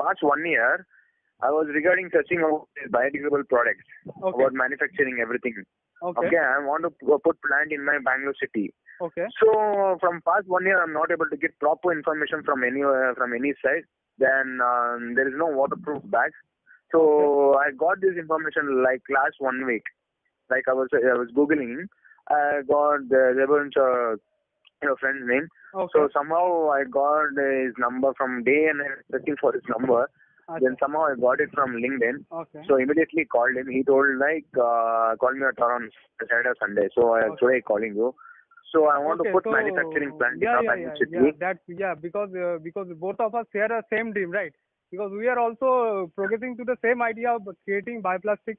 past 1 year, I was regarding searching about biodegradable products, about manufacturing everything. Okay, I want to put plant in my Bangalore city. Okay. So from past 1 year, I'm not able to get proper information from any side. Then there is no waterproof bags. So I got this information like last 1 week. Like I was googling. I got there was a friend's name. Okay. So somehow I got his number from day and I was searching for his number. Okay. Then somehow I got it from LinkedIn. Okay. So immediately called him. He told call me on Saturday or Sunday. So today calling you. So I want to put manufacturing plant in our Bangalore city. Because both of us share the same dream, right? Because we are also progressing to the same idea of creating bioplastic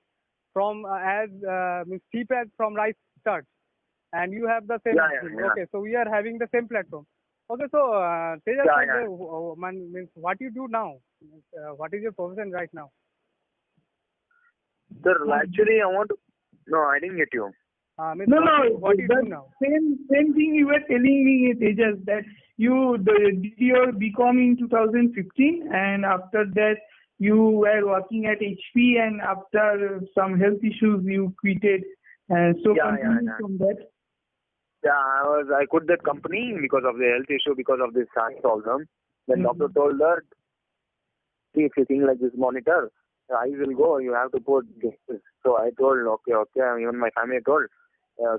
from as cheap as from rice starch, and you have the same dream. Okay, so we are having the same platform. Okay, so Tejas, means what you do now? What is your profession right now? Sir, actually I want to. No, I didn't get you. What do you do now? Same thing you were telling me, Tejas, that you did your BCom in 2015, and after that you were working at HP, and after some health issues you quitted. From that. Yeah, I quit that company because of the health issue, because of this heart problem. Then doctor told her, see, if you think like this monitor, the eyes will go, you have to put this. So I told, okay. Even my family told,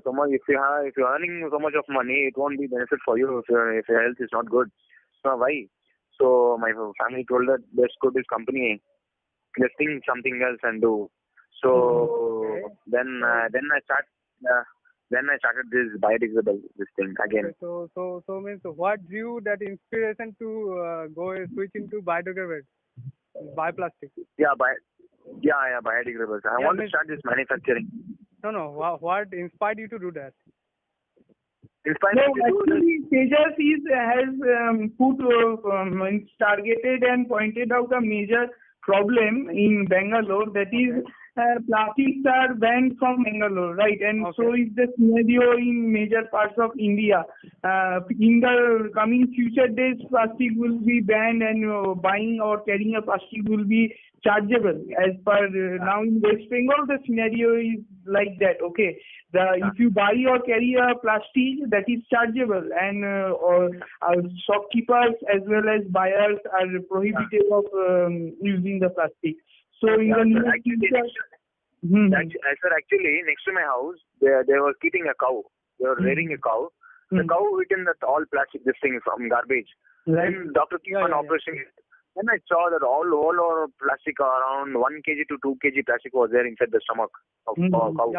so much if you're earning so much of money, it won't be benefit for you if your health is not good. So why? So my family told that let's go to this company, let's think something else and do. So then I started this biodegradable thing again. Okay, so means what drew that inspiration to switch into biodegradable, bioplastic? Yeah, biodegradable. I want to start this manufacturing. No. What inspired you to do that? Actually, Tejas has targeted and pointed out a major problem in Bangalore, that is plastics are banned from Bangalore, right? And so is the scenario in major parts of India. In the coming future days, plastic will be banned, and buying or carrying a plastic will be chargeable. As per now in West Bengal, the scenario is like that. Okay, if you buy or carry a plastic, that is chargeable, and shopkeepers as well as buyers are prohibited of using the plastic. So in the near future, sir, actually next to my house, they were keeping a cow. They were rearing a cow. The cow eaten that all plastic, this thing from garbage. Then doctor keep on operation. Then I saw that all over plastic, around 1 kg to 2 kg plastic was there inside the stomach of cow.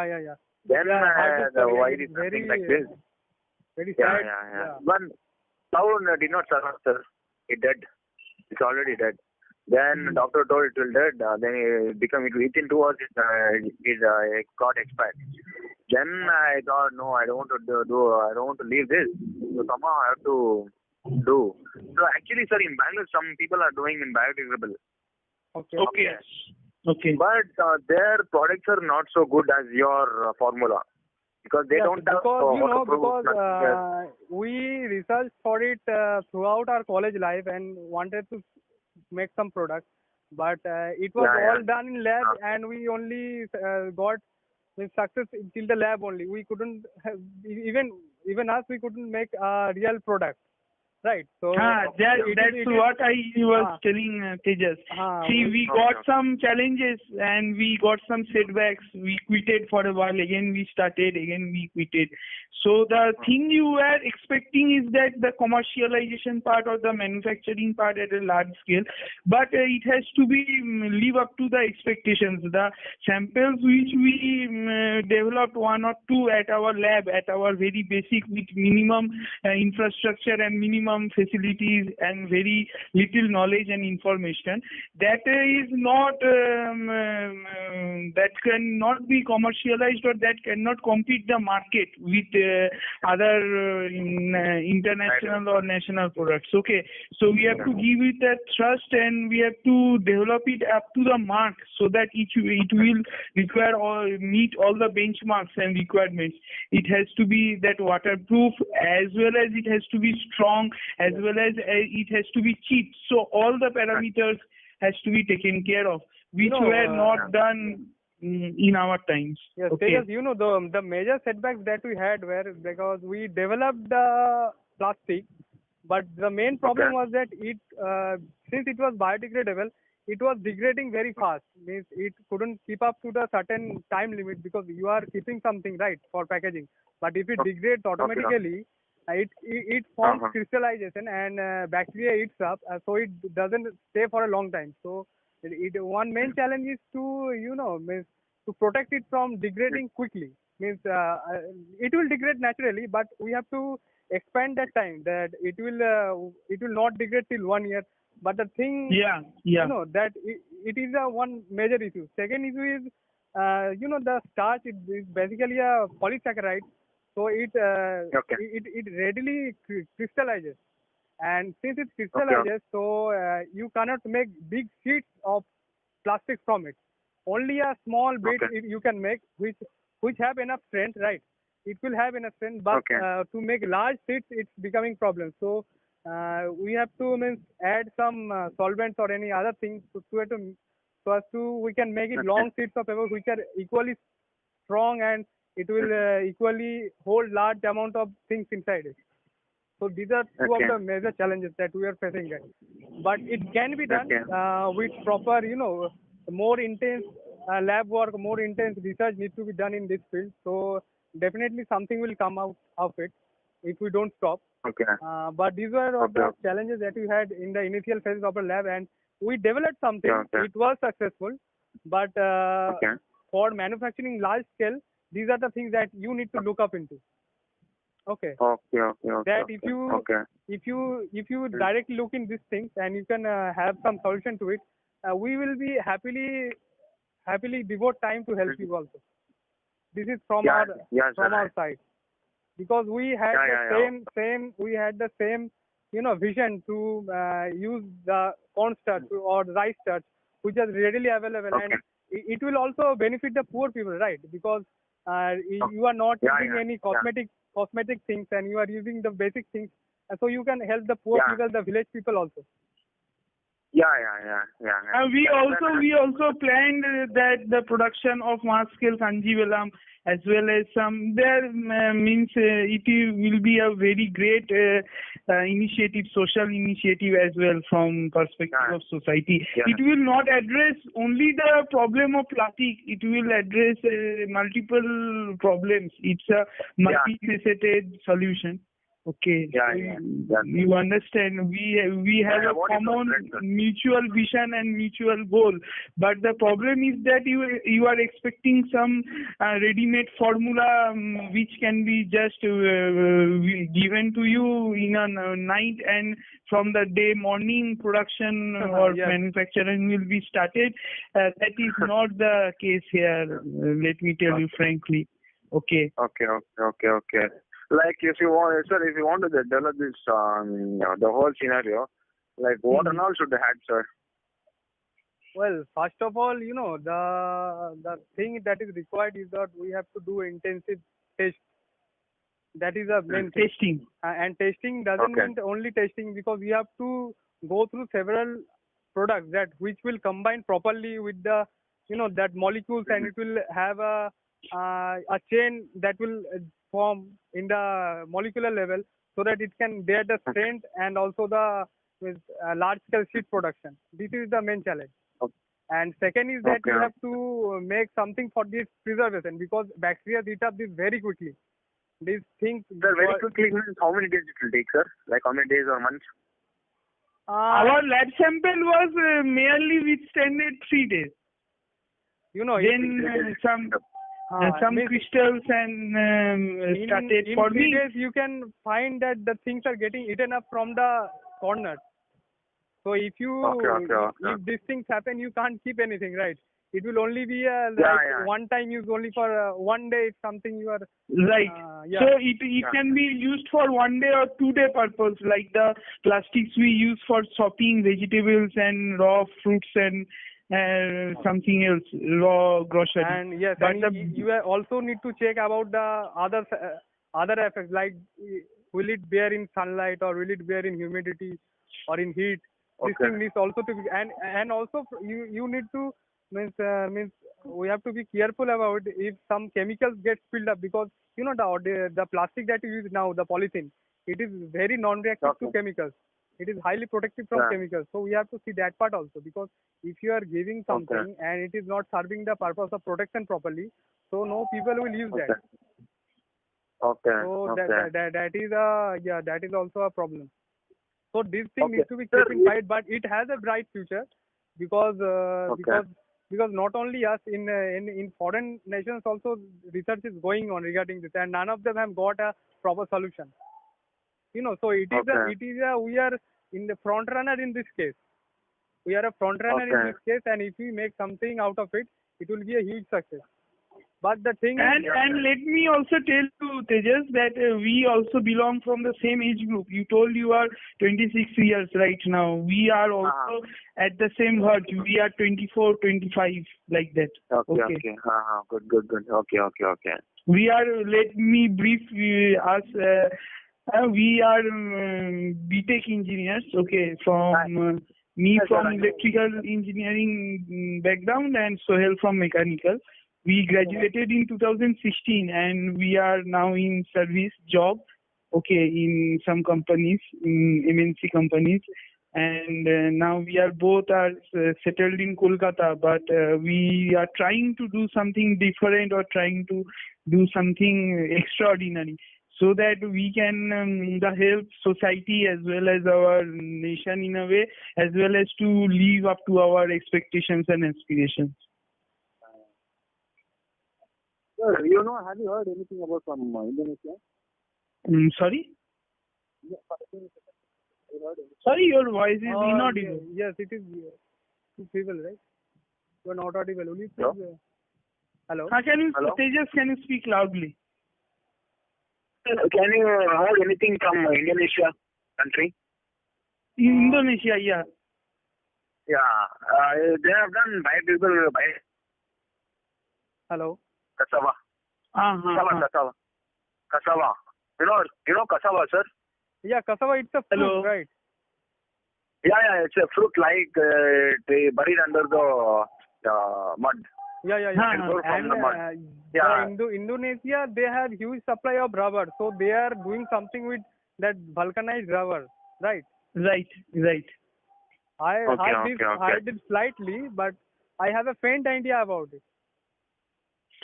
Then why is something like this? Very sad. One cow did not survive, sir. It dead. It's already dead. Then doctor told it will dead. Then within 2 hours it got expired. Then I thought, no, I don't want to leave this. So somehow I have to do. So actually, sir, in Bangalore, some people are doing in biodegradable. Okay. But their products are not so good as your formula. Because they don't have because we researched for it throughout our college life and wanted to make some product, but it was all done in lab, and we only got success till the lab only. We couldn't have, even us, we couldn't make a real product. Right. So that's what I was telling Tejas. See, we got some challenges and we got some setbacks. We quitted for a while. Again we started. Again we quitted. So the thing you were expecting is that the commercialization part or the manufacturing part at a large scale, but it has to be live up to the expectations. The samples which we developed 1 or 2 at our lab, at our very basic, with minimum infrastructure and minimum facilities and very little knowledge and information, that is not that cannot be commercialized, or that cannot compete the market with other international or national products. Okay, so we have to give it a trust, and we have to develop it up to the mark, so that it will require or meet all the benchmarks and requirements. It has to be that waterproof, as well as it has to be strong, as well as it has to be cheap. So all the parameters has to be taken care of, which were not done in our times. Yes, Okay. Tejas, the major setbacks that we had were because we developed the plastic, but the main problem was that it, since it was biodegradable, it was degrading very fast. Means it couldn't keep up to the certain time limit because you are keeping something right for packaging. But if it degrades automatically, it forms crystallization and bacteria eats up, so it doesn't stay for a long time. So one main challenge is to means to protect it from degrading quickly. Means it will degrade naturally, but we have to expand that time that it will not degrade till 1 year. But the thing, that it is a one major issue. Second issue is, the starch is basically a polysaccharide, so it readily crystallizes, and since it crystallizes, so you cannot make big sheets of plastic from it. Only a small bit you can make, which have enough strength, right? It will have enough strength, but to make large sheets, it's becoming problem. So we have to add some solvents or any other things so as to we can make it long sheets of paper which are equally strong, and it will equally hold large amount of things inside it. So these are two of the major challenges that we are facing. But it can be done with proper, more intense lab work, more intense research needs to be done in this field. So definitely something will come out of it if we don't stop. But these were the challenges that we had in the initial phases of the lab, and we developed something. It was successful, but for manufacturing large scale, these are the things that you need to look up into. That if you directly look in these things and you can have some solution to it, we will be happily devote time to help you also. This is from our side, because we had the same vision to use the corn starch or rice starch, which is readily available, and it will also benefit the poor people, right? Because you are not using any cosmetic things, and you are using the basic things, and so you can help the poor people, the village people also. We also planned that the production of mass scale Kanjivaram, as well as some there means it will be a very great initiative, social initiative as well from perspective of society. It will not address only the problem of plastic. It will address multiple problems. It's a multifaceted solution. You understand, we have a common mutual vision and mutual goal, but the problem is that you are expecting some ready-made formula which can be just given to you in a night, and from the day morning production or manufacturing will be started. That is not the case here, let me tell you frankly. Okay. Like if you want to develop this, the whole scenario, like what and all should they have, sir? Well, first of all, the thing that is required is that we have to do intensive test. That is a main testing. And testing doesn't mean only testing, because we have to go through several products which will combine properly with the that molecules, and it will have a chain that will form in the molecular level, so that it can bear the strength and also the large scale sheet production. This is the main challenge. And second is that you have to make something for this preservation, because bacteria eat up this very quickly. These things. Sir, very quickly means how many days it will take, sir? Like how many days or months? Our lab sample was merely withstanded 3 days. Then some crystals and started in forming. 3 days you can find that the things are getting eaten up from the corners. So if if these things happen, you can't keep anything, right? It will only be one time use only for 1 day. If something you are right. So it can be used for 1 day or 2 day purpose, like the plastics we use for chopping vegetables and raw fruits and something else, raw grocery. And you also need to check about the other effects, like will it bear in sunlight, or will it bear in humidity or in heat. This Okay. thing needs also to be, and also you need to means we have to be careful about if some chemicals get spilled up, because the plastic that you use now, the polythene, it is very non-reactive to Okay. chemicals. It is highly protective from Yeah. chemicals. So we have to see that part also, because if you are giving something and it is not serving the purpose of protection properly, so no people will use Okay. that. Okay. So Okay. that is also a problem. So this thing Okay. needs to be Sir, kept in mind, but it has a bright future, because Okay. because not only us, in foreign nations also research is going on regarding this, and none of them have got a proper solution. So we are in the front runner in this case. We are a front runner in Okay. this case, and if we make something out of it, it will be a huge success. But the thing And is, let me also tell you, Tejas, that we also belong from the same age group. You told you are 26 years right now. We are also at the same verge. We are 24, 25, like that. Okay. Okay. Good. Good. Good. Okay. Okay. Okay. We are, let me brief us. We are BTech engineers, okay, from me Yes, from sir, I know. electrical engineering background and Sohail from mechanical. We graduated in 2016 and we are now in service job, okay, in some companies, in MNC companies. And now we are both settled in Kolkata, but we are trying to do something different or trying to do something extraordinary, so that we can help society as well as our nation in a way, as well as to live up to our expectations and aspirations. Sir, have you heard anything about from Indonesia? Sorry? Sorry, your voice is inaudible. Yes, it is too feeble, right? You are not audible. Will you please? Hello? Hello. Hello? Tejas, can you speak loudly? Can you heard anything from Indonesia country? Indonesia, yeah. Yeah. They have done biodegradable Hello. cassava. Cassava. You know cassava, sir? Yeah, cassava, it's a fruit, Hello. right? Yeah. It's a fruit like they buried under the mud. Yeah. And grow from the mud. Indonesia, they have huge supply of rubber, so they are doing something with that vulcanized rubber, right? Right. I Okay. heard it slightly, but I have a faint idea about it.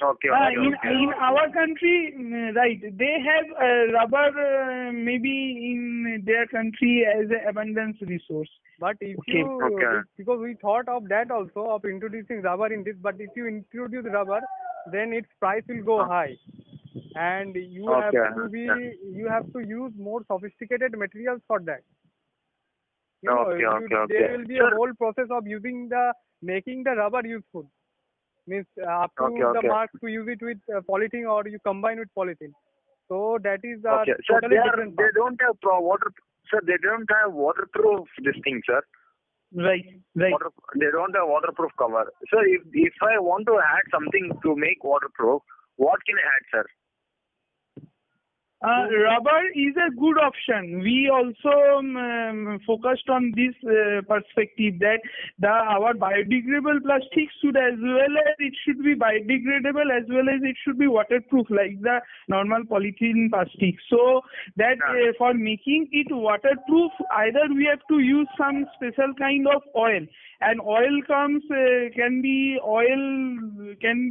Okay. In our country, right, they have rubber maybe in their country as an abundance resource. But if because we thought of that also, of introducing rubber in this, but if you introduce rubber, then its price will go high, and you have to use more sophisticated materials for that. There will be a whole process of making the rubber useful. Means up to the mark to use it with polythene, or you combine with polythene. So that is totally different. They don't have water. Sir, they don't have waterproof this thing, sir. Right. They don't have waterproof cover. Sir, if I want to add something to make waterproof, what can I add, sir? Rubber is a good option. We also focused on this perspective that our biodegradable plastic should be biodegradable as well as it should be waterproof like the normal polythene plastic. So that for making it waterproof, either we have to use some special kind of oil, and oil can be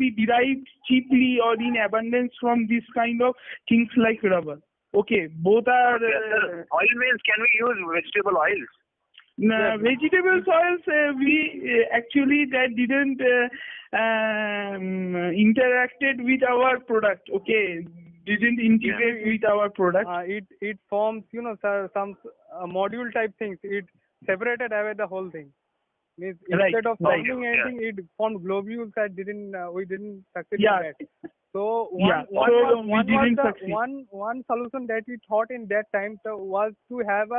derived cheaply or in abundance from this kind of things like rubber. Okay, both are. Oil means, can we use vegetable oils? Vegetable oils, we actually that didn't interacted with our product. Okay, didn't integrate with our product. It forms, some module type things. It separated away the whole thing. Means instead of forming anything, it formed globules that we didn't succeed in that. So one solution that we thought in that time was to have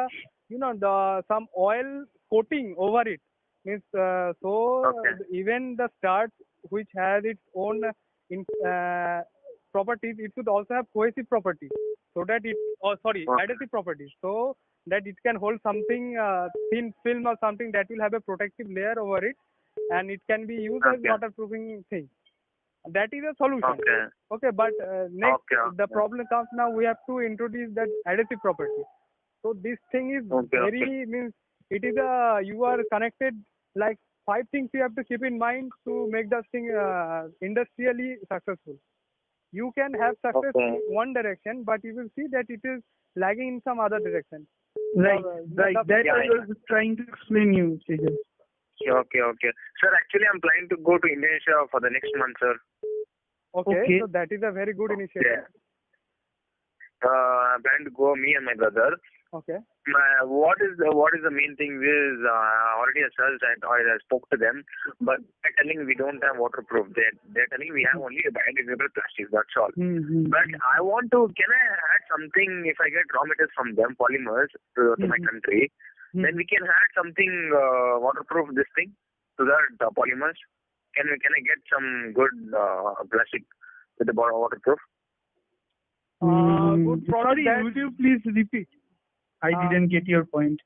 some oil coating over it. Means even the starch, which has its own properties, it should also have cohesive properties, so that adhesive properties. So that it can hold something thin film or something that will have a protective layer over it, and it can be used as waterproofing thing. That is a solution. Okay, but next the problem comes now. We have to introduce that adhesive property. So this thing is very means it is you are connected like 5 things you have to keep in mind to make the thing industrially successful. You can have success in one direction, but you will see that it is lagging in some other direction. Right. That I was trying to explain you, Tejas. Okay. Sir, actually, I'm planning to go to Indonesia for the next month, sir. Okay. So that is a very good initiative. I'm planning to go, me and my brother. Okay. What is the main thing is I already searched and I spoke to them, but they're telling we don't have waterproof. They're telling we have only biodegradable plastic. That's all. But I want to. Can I add something if I get raw materials from them, polymers to my country? Then we can add something waterproof. This thing to that polymers. Can I get some good plastic with the waterproof? Good Sorry, would you please repeat? I didn't get your point.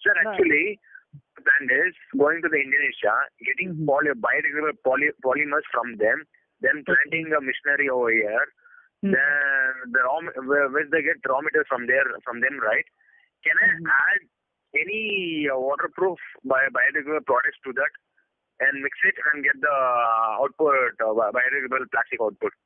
Sir, actually, the plan is going to the Indonesia, getting biodegradable polymers from them, then planting a machinery over here. Then where they get raw materials from them, right? Can I add any waterproof biodegradable products to that and mix it and get the output biodegradable plastic output?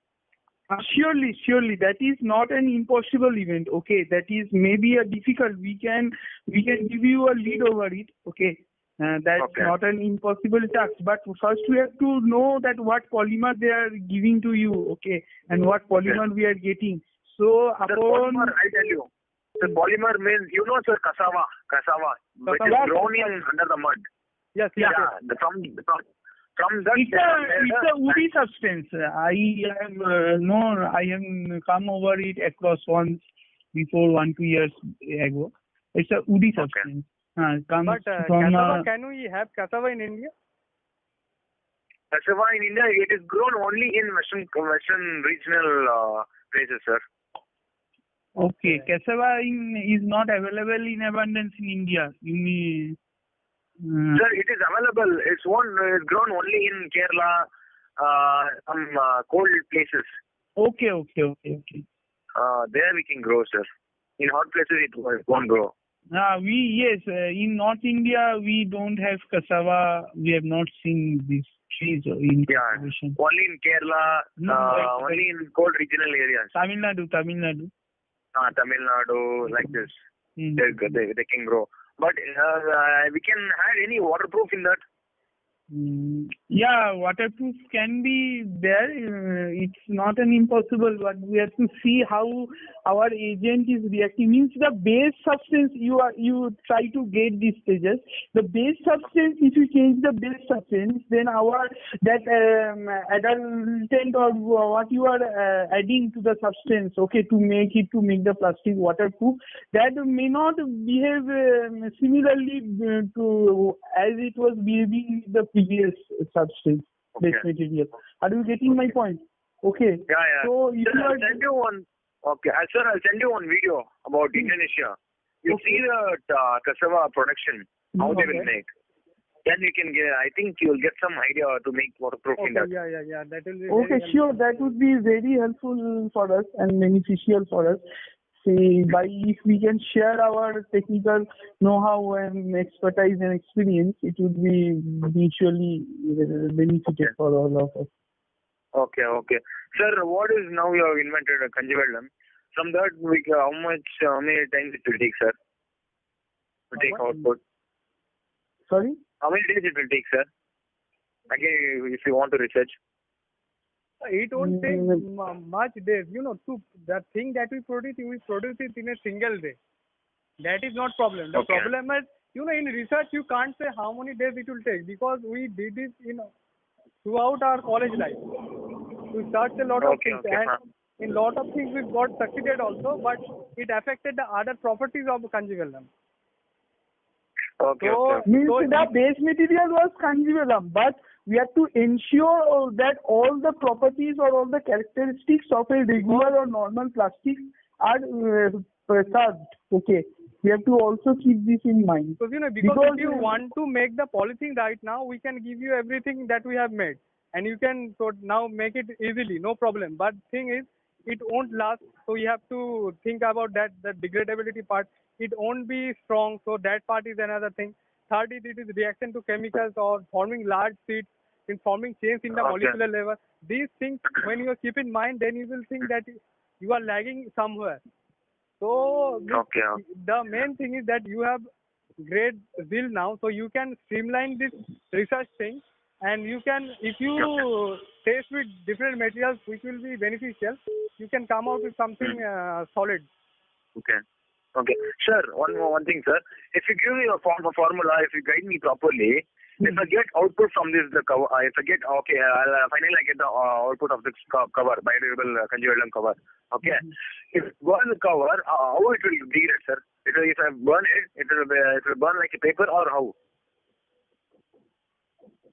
Surely that is not an impossible event. Okay, that is maybe a difficult. We can give you a lead over it. Okay, that's not an impossible task. But first we have to know that what polymer they are giving to you. Okay, and what polymer we are getting. So polymer, I tell you, the polymer means sir, cassava, which is grown under the mud. Yes. From that, it's a woody substance. I have come over it across once before 1-2 years ago. It's a woody substance. But cassava, can we have cassava in India? Cassava in India, it is grown only in western regional places, sir. Okay, cassava is not available in abundance in India. Sir, it is available. It's grown only in Kerala, some cold places. Okay. There we can grow, sir. In hot places, it won't grow. In North India, we don't have cassava. We have not seen these trees in cultivation. Only in Kerala, only in cold regional areas. Tamil Nadu. Tamil Nadu, like this. They can grow. But we can add any waterproof in that. Waterproof can be there. It's not an impossible, but we have to see how our agent is reacting. Means the base substance you try to get these stages. The base substance, if you change the base substance, then adulterant or what you are adding to the substance, to make the plastic waterproof, that may not behave similarly to as it was behaving in the previous substance, base material. Are you getting my point? Okay. Yeah. So I'll send you one. Okay, sir, I'll send you one video about Indonesia. You see the cassava production, how they will make. Then you can get. I think you'll get some idea to make waterproof in that. Yeah. That will be. Okay, sure. That would be very helpful for us and beneficial for us. If we can share our technical know-how and expertise and experience, it would be mutually beneficial for all of us. Okay. Sir, what is now you have invented a conjugalum? From that, how many times it will take, sir? To take output. Sorry? How many days it will take, sir? Again, if you want to research. It won't take much days. The thing that we produce it in a single day. That is not problem. The problem is, in research you can't say how many days it will take, because we did this, throughout our college life. We searched a lot of things, and in lot of things we got succeeded also, but it affected the other properties of conjugalum. Means the base material was conjugalum, but we have to ensure that all the properties or all the characteristics of a regular or normal plastic are preserved. Okay. We have to also keep this in mind. So, because if you want to make the polythene right now, we can give you everything that we have made. And you can now make it easily, no problem. But thing is, it won't last. So you have to think about that, the degradability part. It won't be strong. So that part is another thing. Third, it is reaction to chemicals or forming large sheets, in forming chains in the molecular level. These things, when you keep in mind, then you will think that you are lagging somewhere. So the main thing is that you have great zeal now, so you can streamline this research thing, and you can, if you test with different materials which will be beneficial, you can come out with something solid. Okay. Sir, one thing, sir. If you give me a formula, if you guide me properly, if I get output from this, the cover, if I get, finally I get the output of this cover, biodegradable conjugated cover. Okay. If burn the cover, how it will degrade, sir? If I burn it, it will burn like a paper, or how?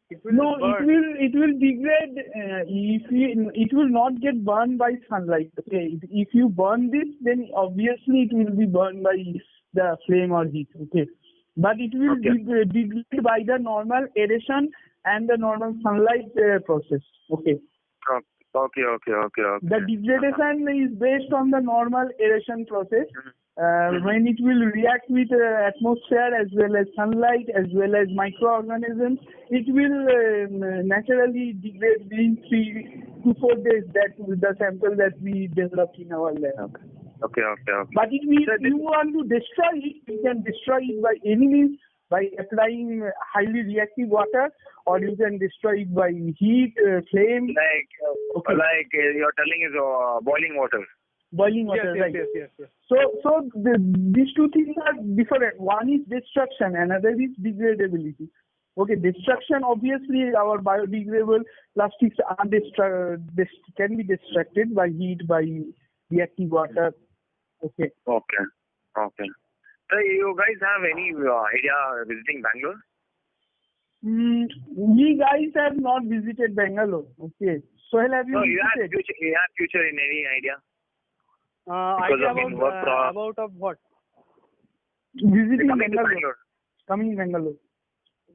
It will degrade. It will not get burned by sunlight. Okay, if you burn this, then obviously it will be burned by the flame or heat. Okay, but it will degrade by the normal aeration and the normal sunlight process. Okay. Okay. The degradation is based on the normal aeration process. When it will react with atmosphere as well as sunlight as well as microorganisms, it will naturally degrade within 3 to 4 days. That is the sample that we developed in our lab. Okay. But if you want to destroy it, you can destroy it by any means, by applying highly reactive water, or you can destroy it by heat, flame. Like you're telling is boiling water. Boiling water, yes, right? Yes. So these two things are different. One is destruction, another is degradability. Okay, destruction, obviously our biodegradable plastics are can be destructed by heat, by reactive water. Okay. So you guys have any idea visiting Bangalore? We guys have not visited Bangalore. Okay. Sohail, have you visited? You have future in any idea? Idea about of what? Visiting Bangalore. Coming Bangalore.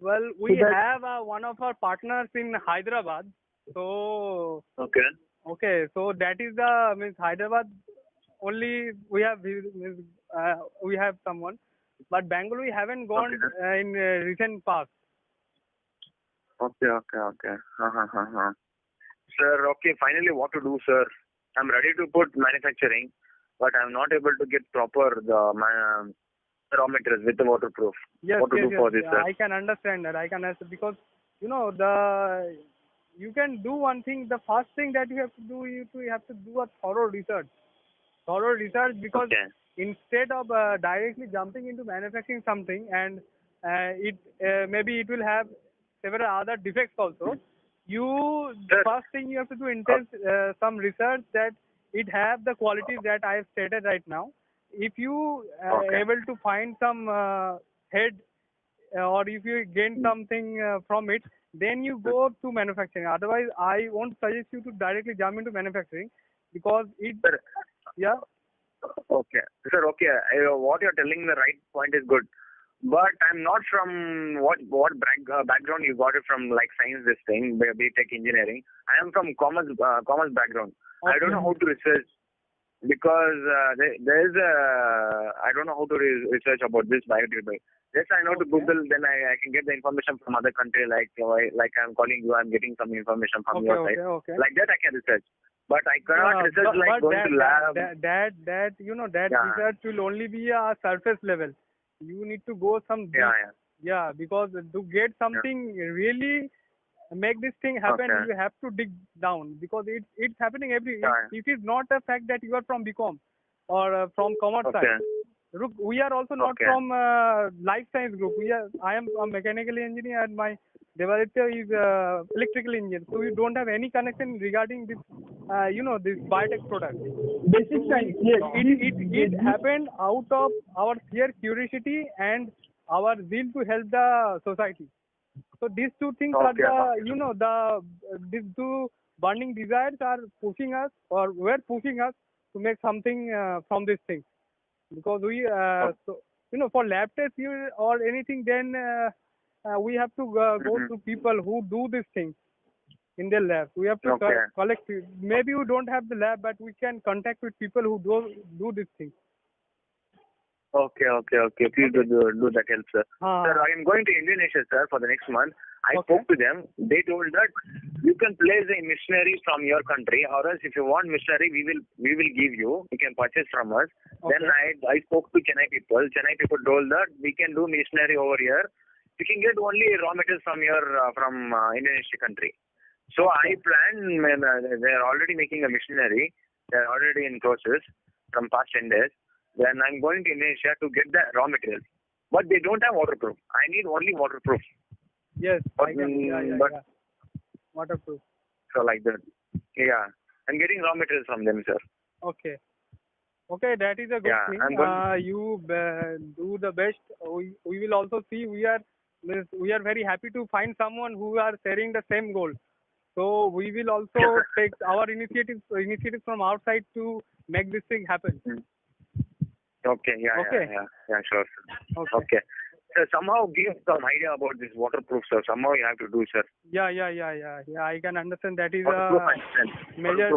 Well, we have one of our partners in Hyderabad. So so that is the Hyderabad only we have someone, but Bangalore we haven't gone in recent past. Okay. Sir, finally what to do, sir? I'm ready to put manufacturing, but I'm not able to get proper raw materials with the waterproof. What to do for this, sir? I can understand that. Because you can do one thing. The first thing that you have to do, you have to do a thorough research. Because instead of directly jumping into manufacturing something, and maybe it will have several other defects also. First thing you have to do intense some research that it have the qualities that I have stated right now. If you able to find some head or if you gain something from it, then you go to manufacturing. Otherwise, I won't suggest you to directly jump into manufacturing, because it. Okay, sir. What you're telling, the right point is good. But I'm not from what background you got it from, like science, this thing, BTech engineering. I am from commerce background. Okay. I don't know how to research, because there is I don't know how to research about this biodegradable. Yes, I know to Google, then I can get the information from other country, like I'm calling you, I'm getting some information from your side. Like that I can research. But I cannot research going to lab. Research will only be a surface level. You need to go some deep. Because to get something really make this thing happen, you have to dig down, because it's happening it is not a fact that you are from BCom or from commerce side. Look, we are also not from life science group. I am a mechanical engineer, and my Debaditya is electrical engineer. So we don't have any connection regarding this, this biotech product. Basic science, yes. It happened out of our sheer curiosity and our zeal to help the society. So these two things are these two burning desires are pushing us, or were pushing us to make something from this thing. Because for lab tests or anything, then we have to go to people who do these things in their lab. We have to collect. Maybe we don't have the lab, but we can contact with people who do these things. Okay. Please do that help, sir. Sir, I am going to Indonesia, sir, for the next month. I spoke to them. They told that you can place a missionary from your country, or else if you want missionary, we will give you. You can purchase from us. Then I spoke to Chennai people. Chennai people told that we can do missionary over here. You can get only raw materials from your Indonesia country. So I plan. They are already making a missionary. They are already in process from past 10 days. Then I'm going to Indonesia to get the raw materials. But they don't have waterproof. I need only waterproof. Yes, but, waterproof. So like that. Yeah. I'm getting raw materials from them, sir. Okay, that is a good thing. You do the best. We will also see. We are very happy to find someone who are sharing the same goal. So we will also take our initiatives from outside to make this thing happen. Okay, yeah, sure, sir. Okay. Sir, somehow give some idea about this waterproof, sir. Somehow you have to do, sir. Yeah. I can understand that is a major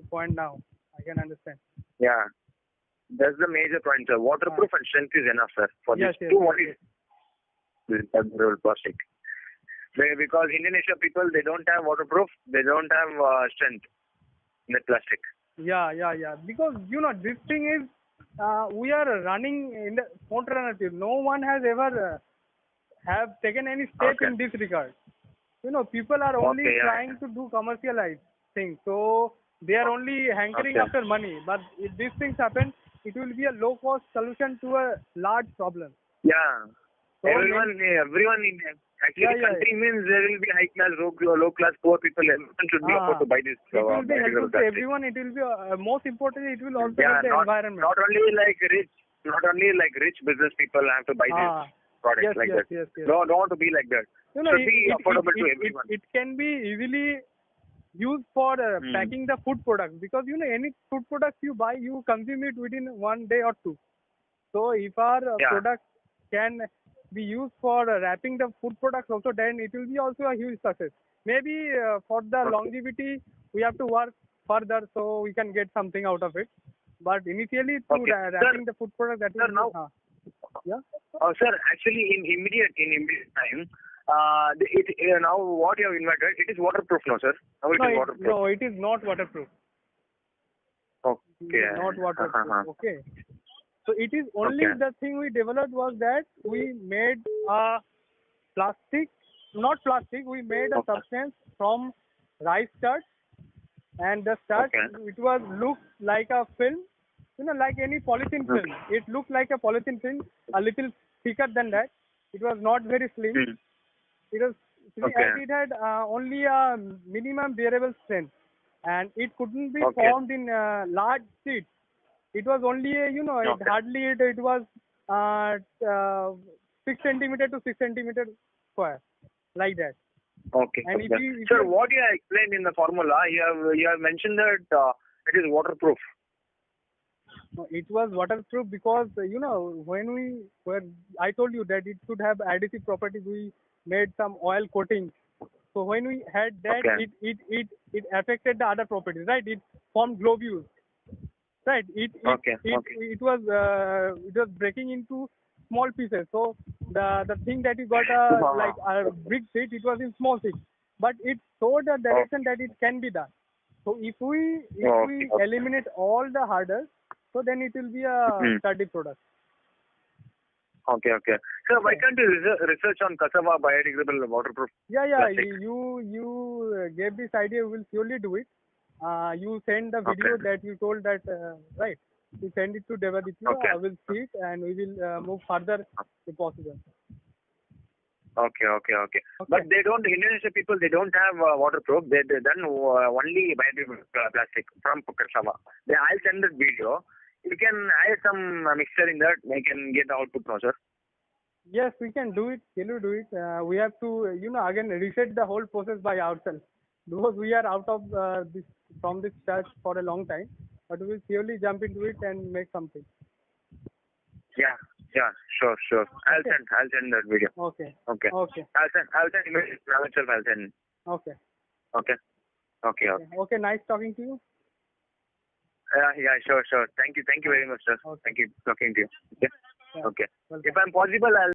point now. I can understand. Yeah, that's the major point, sir. Waterproof and strength is enough, sir. For this two only. This is plastic. Because Indonesia people, they don't have waterproof, they don't have strength in the plastic. Yeah. Because this thing is we are running in the alternative. No one has ever have taken any step in this regard. People are only trying to do commercialized things. So they are only hankering after money. But if these things happen, it will be a low cost solution to a large problem. Yeah. So everyone in country means there will be high class, low class, poor people. Everyone should be afford to buy this. It will be helpful to everyone. It will be most importantly, it will also help the environment. Not only like rich business people have to buy this product like that. Yes. No, don't want to be like that. Should be affordable to everyone. It can be easily used for packing the food products, because any food products you buy, you consume it within 1 day or two. So if our product can be used for wrapping the food products also, then it will be also a huge success. Maybe for the longevity we have to work further so we can get something out of it. But initially wrapping the food product, that is now. Sir, actually in immediate time, now what you have invented, it is waterproof, no, sir? No, it is not waterproof. Okay. Not waterproof. Okay. So it is only the thing we developed was that we made a we made a substance from rice starch, and the starch, it was looked like a film, like any polythene film. It looked like a polythene film, a little thicker than that. It was not very slim. It was, and it had only a minimum bearable strength, and it couldn't be formed in large sheets. It was only it was 6 centimeter to 6 centimeter square, like that. Okay. And Sir, what you have explained in the formula, you have mentioned that it is waterproof. It was waterproof because when I told you that it should have adhesive properties. We made some oil coating. So when we had that, it affected the other properties, right? It formed globules. Right. It was breaking into small pieces. So the thing that you got like a big sheet, it was in small sheets. But it showed the direction that it can be done. So if we eliminate all the hurdles, so then it will be a sturdy product. Okay. So why can't you research on cassava biodegradable waterproof? Plastic? You gave this idea. We will surely do it. You send the video that you told that, right? You send it to Debaditya. I will see it and we will move further if possible. Okay. But they don't, Indonesia people, they don't have waterproof. They done only biodegradable plastic from cassava. I'll send that video. You can add some mixture in that. They can get the output now, sir. Yes, we can do it. Can you do it? We have to, again reset the whole process by ourselves, because we are out of from this church for a long time. But we will surely jump into it and make something. Yeah, sure. I'll send that video. Okay. Okay. I'll send immediately now itself. I'll send. Okay. Okay. Okay. Nice talking to you. Yeah, sure. Thank you very much, sir. Okay. Thank you talking to you. Okay. Yeah. Okay. Welcome. If I'm possible, I'll